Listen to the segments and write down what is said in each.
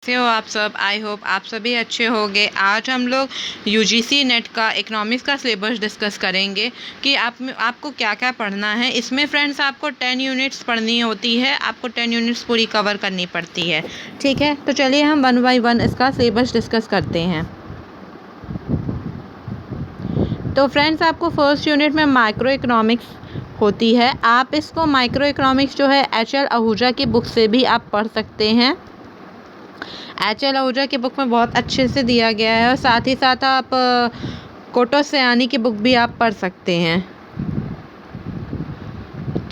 कैसे हो आप सब। आई होप आप सभी अच्छे होंगे। आज हम लोग यूजीसी नेट का इकोनॉमिक्स का सिलेबस डिस्कस करेंगे कि आपको क्या क्या पढ़ना है। इसमें फ्रेंड्स आपको 10 यूनिट्स पढ़नी होती है, आपको 10 यूनिट्स पूरी कवर करनी पड़ती है। ठीक है, तो चलिए हम 1 बाय 1 इसका सिलेबस डिस्कस करते हैं। तो फ्रेंड्स आपको फर्स्ट यूनिट में माइक्रो इकोनॉमिक्स होती है। आप इसको माइक्रो इकोनॉमिक्स जो है HL आहूजा की बुक से भी आप पढ़ सकते हैं। HL आहूजा की बुक में बहुत अच्छे से दिया गया है और साथ ही साथ आप कोटो सयानी की बुक भी आप पढ़ सकते हैं।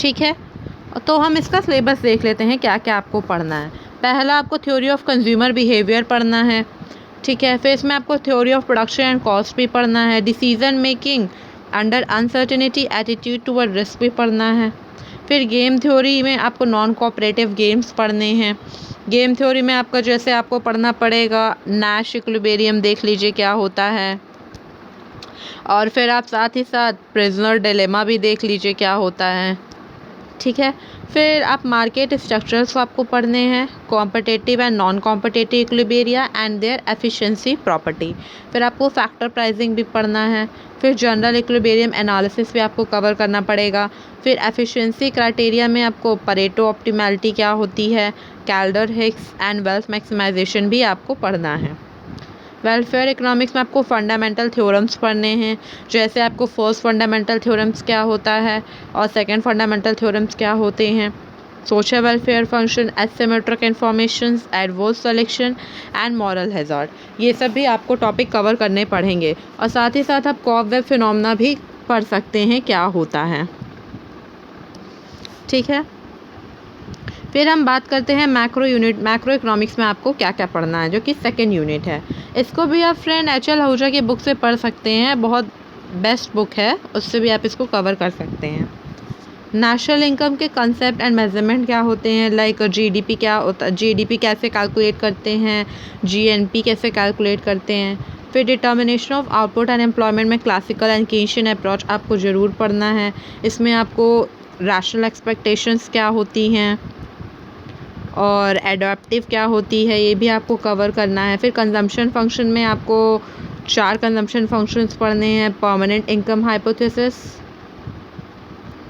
ठीक है, तो हम इसका सिलेबस देख लेते हैं क्या क्या आपको पढ़ना है। पहला आपको थ्योरी ऑफ कंज्यूमर बिहेवियर पढ़ना है। ठीक है, फिर इसमें आपको theory of production and cost भी पढ़ना है। Decision making under uncertainty attitude toward risk भी पढ़ना है। फिर गेम थ्योरी में आपको नॉन कोऑपरेटिव गेम्स पढ़ने हैं। गेम थ्योरी में आपका जैसे आपको पढ़ना पड़ेगा नैश इक्विलिब्रियम, देख लीजिए क्या होता है। और फिर आप साथ ही साथ प्रिजनर डिलेमा भी देख लीजिए क्या होता है। ठीक है, फिर आप मार्केट स्ट्रक्चर्स को आपको पढ़ने हैं, competitive and non competitive equilibria and their efficiency property. फिर आपको फैक्टर प्राइसिंग भी पढ़ना है। फिर जनरल इक्विलिब्रियम एनालिसिस भी आपको कवर करना पड़ेगा। फिर एफिशिएंसी क्राइटेरिया में आपको परेटो ऑप्टिमैलिटी क्या होती है, Kaldor Hicks and wealth maximization भी आपको पढ़ना है। वेलफेयर इकोनॉमिक्स में आपको फंडामेंटल थ्योरम्स पढ़ने हैं, जैसे आपको फर्स्ट फंडामेंटल थ्योरम्स क्या होता है और सेकंड फंडामेंटल थ्योरम्स क्या होते हैं। Social welfare function, asymmetric informations, adverse selection and moral hazard, ये सब भी आपको टॉपिक कवर करने पड़ेंगे। और साथ ही साथ आप कॉब-वेब फिनोमेना भी पढ़ सकते हैं क्या होता है। ठीक है, फिर हम बात करते हैं मैक्रो इकोनॉमिक्स में आपको क्या क्या पढ़ना है, जो कि सेकेंड यूनिट है। इसको भी आप फ्रेंड HL आहूजा की बुक से पढ़ सकते हैं, बहुत बेस्ट बुक है, उससे भी आप इसको कवर कर सकते हैं। नेशनल इनकम के कंसेप्ट एंड मेजरमेंट क्या होते हैं, लाइक GDP क्या होता है, GDP कैसे कैलकुलेट करते हैं, GNP कैसे कैलकुलेट करते हैं। फिर determination of output and employment में क्लासिकल एंड केशियन अप्रोच आपको ज़रूर पढ़ना है। इसमें आपको रैशनल एक्सपेक्टेशंस क्या होती हैं और एडाप्टिव क्या होती है, ये भी आपको कवर करना है। फिर कंजम्पशन फंक्शन में आपको 4 कंजम्पशन फंक्शंस पढ़ने हैं। परमानेंट इनकम हाइपोथेसिस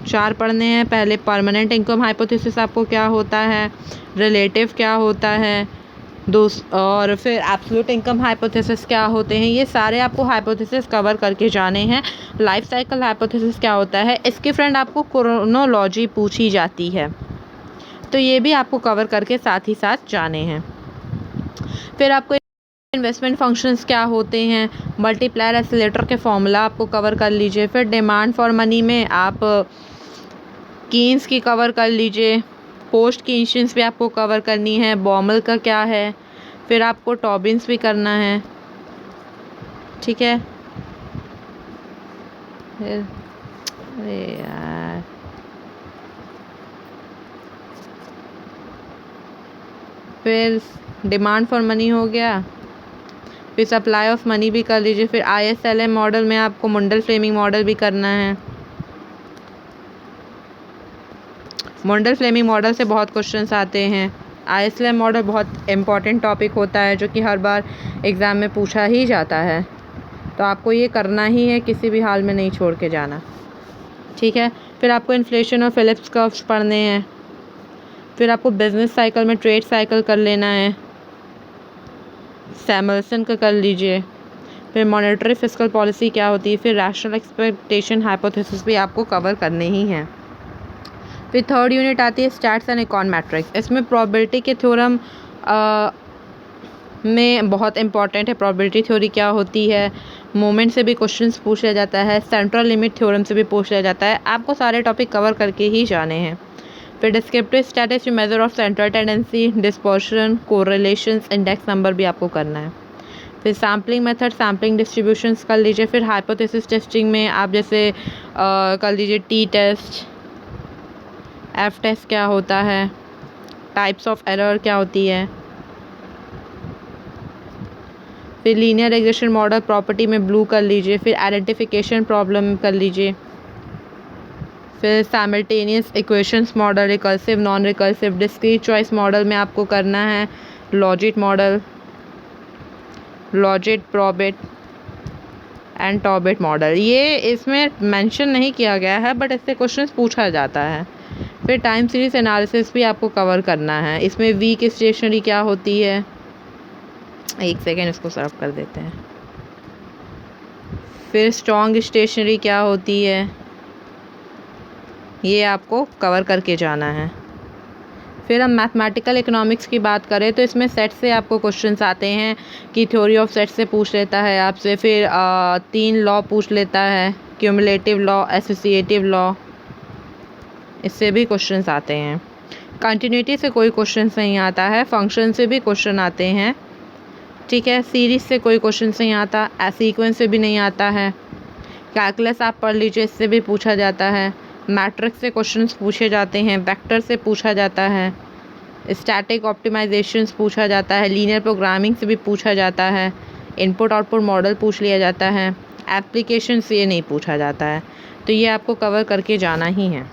4 पढ़ने हैं। पहले परमानेंट इनकम हाइपोथेसिस आपको क्या होता है, रिलेटिव क्या होता है, और फिर एब्सोल्यूट इनकम हाइपोथेसिस क्या होते हैं। ये सारे आपको हाइपोथेसिस कवर करके जाने हैं। लाइफ साइकिल हाइपोथेसिस क्या होता है, इसके फ्रेंड आपको क्रोनोलॉजी पूछी जाती है, तो ये भी आपको कवर करके साथ ही साथ जाने हैं। फिर आपको इन्वेस्टमेंट फंक्शंस क्या होते हैं, मल्टीप्लायर एसिलेटर के फॉर्मूला आपको कवर कर लीजिए। फिर डिमांड फॉर मनी में आप कीन्स की कवर कर लीजिए। पोस्ट कीन्स भी आपको कवर करनी है, बॉमल का क्या है। फिर आपको टॉबिन्स भी करना है। ठीक है, अरे यार, फिर डिमांड फॉर मनी हो गया। फिर सप्लाई ऑफ मनी भी कर लीजिए। फिर ISLM मॉडल में आपको मुंडल फ्लेमिंग मॉडल भी करना है। मुंडल फ्लेमिंग मॉडल से बहुत क्वेश्चंस आते हैं। ISLM मॉडल बहुत इम्पॉर्टेंट टॉपिक होता है, जो कि हर बार एग्ज़ाम में पूछा ही जाता है, तो आपको ये करना ही है, किसी भी हाल में नहीं छोड़ के जाना। ठीक है, फिर आपको इन्फ्लेशन और फिलिप्स कर्व्स पढ़ने हैं। फिर आपको बिजनेस साइकिल में ट्रेड साइकिल कर लेना है, सैमुअल्सन का कर लीजिए। फिर मॉनेटरी फिस्कल पॉलिसी क्या होती है। फिर रैशनल एक्सपेक्टेशन हाइपोथेसिस भी आपको कवर करने ही हैं। फिर थर्ड यूनिट आती है स्टैट्स एंड इकोनोमेट्रिक्स। इसमें प्रोबेबिलिटी के थ्योरम में बहुत इंपॉर्टेंट है। प्रोबेबिलिटी थ्योरी क्या होती है, मोमेंट से भी क्वेश्चंस पूछ लिया जाता है, सेंट्रल लिमिट थ्योरम से भी पूछ लिया जाता है। आपको सारे टॉपिक कवर करके ही जाने हैं। फिर descriptive statistics measure of central tendency, dispersion, correlations, index number भी आपको करना है। फिर सैम्पलिंग मेथड, सैम्पलिंग डिस्ट्रीब्यूशंस कर लीजिए। फिर हाइपोथेसिस टेस्टिंग में आप जैसे कर लीजिए T टेस्ट, F टेस्ट क्या होता है, टाइप्स ऑफ एरर क्या होती है। फिर लीनियर रिग्रेशन मॉडल प्रॉपर्टी में ब्लू कर लीजिए। फिर आइडेंटिफिकेशन प्रॉब्लम कर लीजिए। फिर simultaneous equations model, recursive, non recursive, discrete choice model में आपको करना है। लॉजिट मॉडल, लॉजिट प्रॉबिट एंड टॉबिट मॉडल। ये इसमें मेंशन नहीं किया गया है बट इससे क्वेश्चंस पूछा जाता है। फिर टाइम सीरीज एनालिसिस भी आपको कवर करना है। इसमें वीक स्टेशनरी क्या होती है, एक सेकेंड इसको सर्व कर देते हैं। फिर स्ट्रॉन्ग स्टेशनरी क्या होती है, ये आपको कवर करके जाना है। फिर हम मैथमेटिकल इकोनॉमिक्स की बात करें तो इसमें सेट से आपको क्वेश्चंस आते हैं कि थ्योरी ऑफ सेट से पूछ लेता है आपसे। फिर 3 लॉ पूछ लेता है, क्यूमुलेटिव लॉ, एसोसिएटिव लॉ, इससे भी क्वेश्चंस आते हैं। कंटिन्यूटी से कोई क्वेश्चन नहीं आता है, फंक्शन से भी क्वेश्चन आते हैं, ठीक है। सीरीज से कोई क्वेश्चन नहीं आता, सीक्वेंस से भी नहीं आता है। कैलकुलस आप पढ़ लीजिए, इससे भी पूछा जाता है। मैट्रिक्स से क्वेश्चंस पूछे जाते हैं, वेक्टर से पूछा जाता है, स्टैटिक ऑप्टिमाइजेशंस पूछा जाता है, लीनियर प्रोग्रामिंग से भी पूछा जाता है, इनपुट आउटपुट मॉडल पूछ लिया जाता है। एप्लीकेशन से ये नहीं पूछा जाता है, तो ये आपको कवर करके जाना ही है।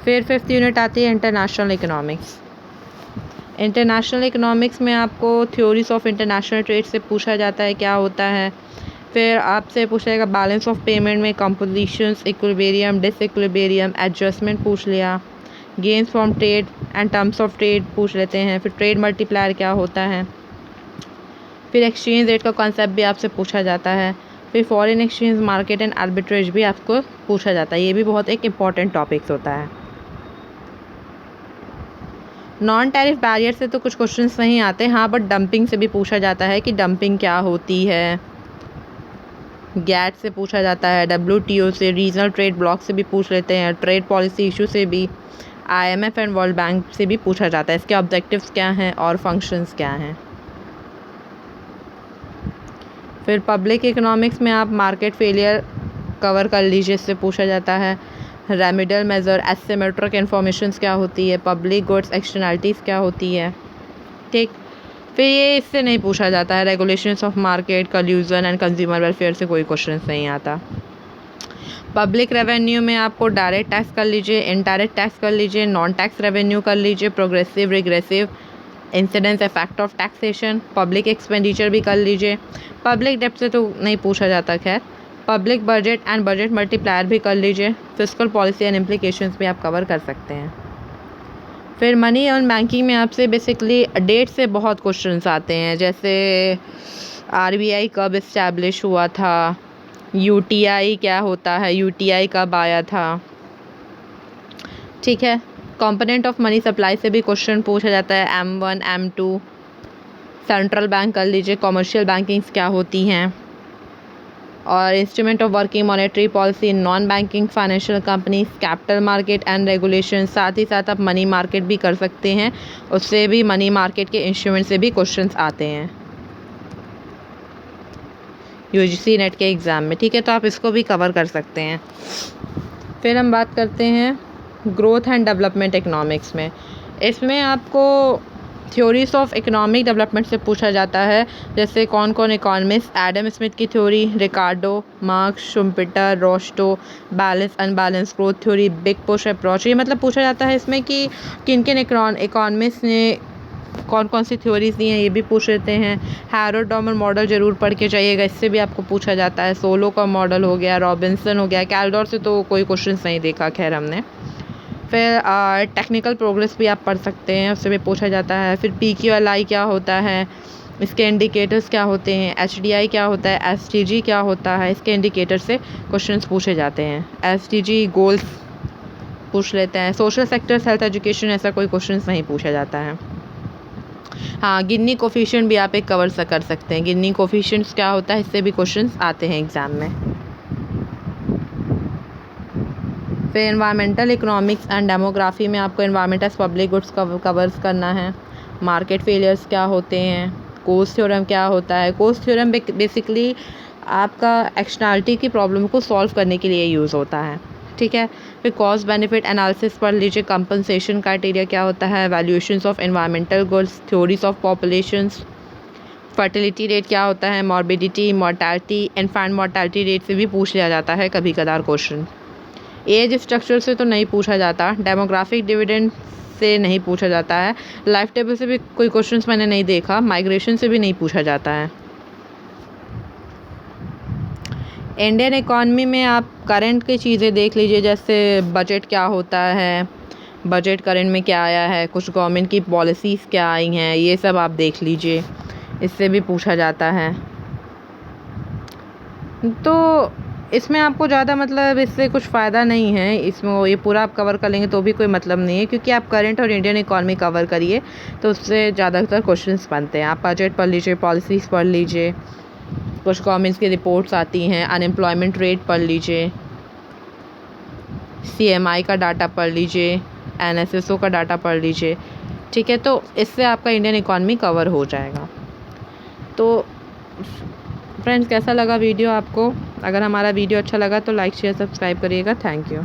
फिर 5th यूनिट आती है इंटरनेशनल इकोनॉमिक्स। इंटरनेशनल इकोनॉमिक्स में आपको थ्योरीज ऑफ इंटरनेशनल ट्रेड से पूछा जाता है क्या होता है। फिर आपसे पूछा जाएगा बैलेंस ऑफ पेमेंट में कंपोजिशंस, इक्विलिब्रियम, डिसइक्विलिब्रियम, एडजस्टमेंट पूछ लिया। Gains from trade and terms of trade पूछ लेते हैं। फिर ट्रेड मल्टीप्लायर क्या होता है। फिर एक्सचेंज रेट का कॉन्सेप्ट भी आपसे पूछा जाता है। फिर foreign exchange market and arbitrage भी आपको पूछा जाता है, ये भी बहुत एक इम्पॉर्टेंट टॉपिक्स होता है। नॉन टैरिफ बैरियर से तो कुछ क्वेश्चंस नहीं आते, हाँ, बट डंपिंग से भी पूछा जाता है कि डंपिंग क्या होती है। गैट से पूछा जाता है, WTO से, रीजनल ट्रेड ब्लॉक से भी पूछ लेते हैं, ट्रेड पॉलिसी इशू से भी, IMF एंड वर्ल्ड बैंक से भी पूछा जाता है। इसके ऑब्जेक्टिव्स क्या हैं और फंक्शंस क्या हैं। फिर पब्लिक इकोनॉमिक्स में आप मार्केट फेलियर कवर कर लीजिए, इससे पूछा जाता है। रेमिडल मेजर, एसिमेट्रिक इन्फॉर्मेशंस क्या होती है, पब्लिक गुड्स एक्सटर्नलिटीज़ क्या होती है, ठीक। फिर ये इससे नहीं पूछा जाता है, regulations of market, कल्यूजन and consumer welfare से कोई क्वेश्चन नहीं आता। पब्लिक रेवेन्यू में आपको डायरेक्ट टैक्स कर लीजिए, इनडायरेक्ट टैक्स कर लीजिए, नॉन टैक्स रेवेन्यू कर लीजिए, progressive, regressive, incidence effect of taxation, public expenditure भी कर लीजिए। पब्लिक डेप्ट से तो नहीं पूछा जाता, खैर। Public budget and budget multiplier भी कर लीजिए। फिस्कल पॉलिसी एंड इम्प्लीकेशंस भी आप कवर कर सकते हैं। फिर मनी और बैंकिंग में आपसे बेसिकली डेट से बहुत क्वेश्चंस आते हैं, जैसे RBI कब इस्टेब्लिश हुआ था, UTI क्या होता है, UTI कब आया था, ठीक है। कंपोनेंट ऑफ मनी सप्लाई से भी क्वेश्चन पूछा जाता है, M1, M2। सेंट्रल बैंक कर लीजिए, कॉमर्शियल बैंकिंग्स क्या होती हैं, और instrument of working monetary policy, non banking financial companies, capital market and regulation. साथ ही साथ आप मनी मार्केट भी कर सकते हैं, उससे भी मनी मार्केट के इंस्ट्रूमेंट से भी क्वेश्चंस आते हैं UGC नेट के एग्ज़ाम में, ठीक है। तो आप इसको भी कवर कर सकते हैं। फिर हम बात करते हैं ग्रोथ एंड डेवलपमेंट इकोनॉमिक्स में। इसमें आपको थ्योरीज ऑफ इकोनॉमिक डेवलपमेंट से पूछा जाता है, जैसे कौन कौन इकोनॉमिस्ट, एडम स्मिथ की theory, Ricardo, Marx, Schumpeter, Rostow, balance unbalance growth theory, big push approach. ये मतलब पूछा जाता है इसमें कि किन किन इकोनॉमिस्ट ने कौन कौन सी थ्योरीज दी हैं, ये भी पूछ लेते हैं। हैरोड-डॉमर मॉडल ज़रूर पढ़ के जाइएगा, इससे भी आपको पूछा जाता है। सोलो का मॉडल हो गया, रॉबिन्सन हो गया, कैल्डोर से तो कोई क्वेश्चन नहीं देखा खैर हमने। फिर टेक्निकल प्रोग्रेस भी आप पढ़ सकते हैं, उससे भी पूछा जाता है। फिर PQLI क्या होता है, इसके इंडिकेटर्स क्या होते हैं, HDI क्या होता है, SDG क्या होता है, इसके इंडिकेटर से क्वेश्चंस पूछे जाते हैं। SDG गोल्स पूछ लेते हैं। सोशल सेक्टर, हेल्थ, एजुकेशन, ऐसा कोई क्वेश्चन नहीं पूछा जाता है। हाँ, गिनी कोफिशिएंट भी आप एक कवर कर सकते हैं। गिनी कोफिशिएंट्स क्या होता है, इससे भी क्वेश्चंस आते हैं एग्ज़ाम में। फिर एनवायरमेंटल इकोनॉमिक्स एंड डेमोग्राफी में आपको environment as public goods covers करना है। मार्केट फेलियर्स क्या होते हैं, कोस्ट थ्योरम क्या होता है। कोस्ट थ्योरम बेसिकली आपका एक्सटर्नलिटी की प्रॉब्लम को सॉल्व करने के लिए यूज़ होता है, ठीक है। फिर कॉस्ट बेनिफिट एनालिसिस पढ़ लीजिए। कंपनसेशन क्राइटेरिया क्या होता है, valuations of environmental goods, theories of populations, fertility rate क्या होता है, morbidity, mortality, infant mortality rate से भी पूछ लिया जाता है कभी कदार क्वेश्चन। एज स्ट्रक्चर से तो नहीं पूछा जाता। डेमोग्राफिक डिविडेंड से नहीं पूछा जाता है। लाइफ टेबल से भी कोई क्वेश्चंस मैंने नहीं देखा, माइग्रेशन से भी नहीं पूछा जाता है। इंडियन इकॉनमी में आप करंट की चीज़ें देख लीजिए, जैसे बजट क्या होता है, बजट करंट में क्या आया है, कुछ गवर्नमेंट की पॉलिसीज़ क्या आई हैं, ये सब आप देख लीजिए, इससे भी पूछा जाता है। तो इसमें आपको ज़्यादा मतलब इससे कुछ फ़ायदा नहीं है, इसमें ये पूरा आप कवर कर लेंगे तो भी कोई मतलब नहीं है, क्योंकि आप करंट और इंडियन इकॉनमी कवर करिए तो उससे ज़्यादातर क्वेश्चंस बनते हैं। आप बजट पढ़ लीजिए, पॉलिसीज़ पढ़ लीजिए, कुछ गवर्नमेंट्स की रिपोर्ट्स आती हैं, अनएम्प्लॉयमेंट रेट पढ़ लीजिए, CMI का डाटा पढ़ लीजिए, NSSO का डाटा पढ़ लीजिए, ठीक है। तो इससे आपका इंडियन इकॉनमी कवर हो जाएगा। तो फ्रेंड्स, कैसा लगा वीडियो आपको? अगर हमारा वीडियो अच्छा लगा तो लाइक शेयर सब्सक्राइब करिएगा। Thank you.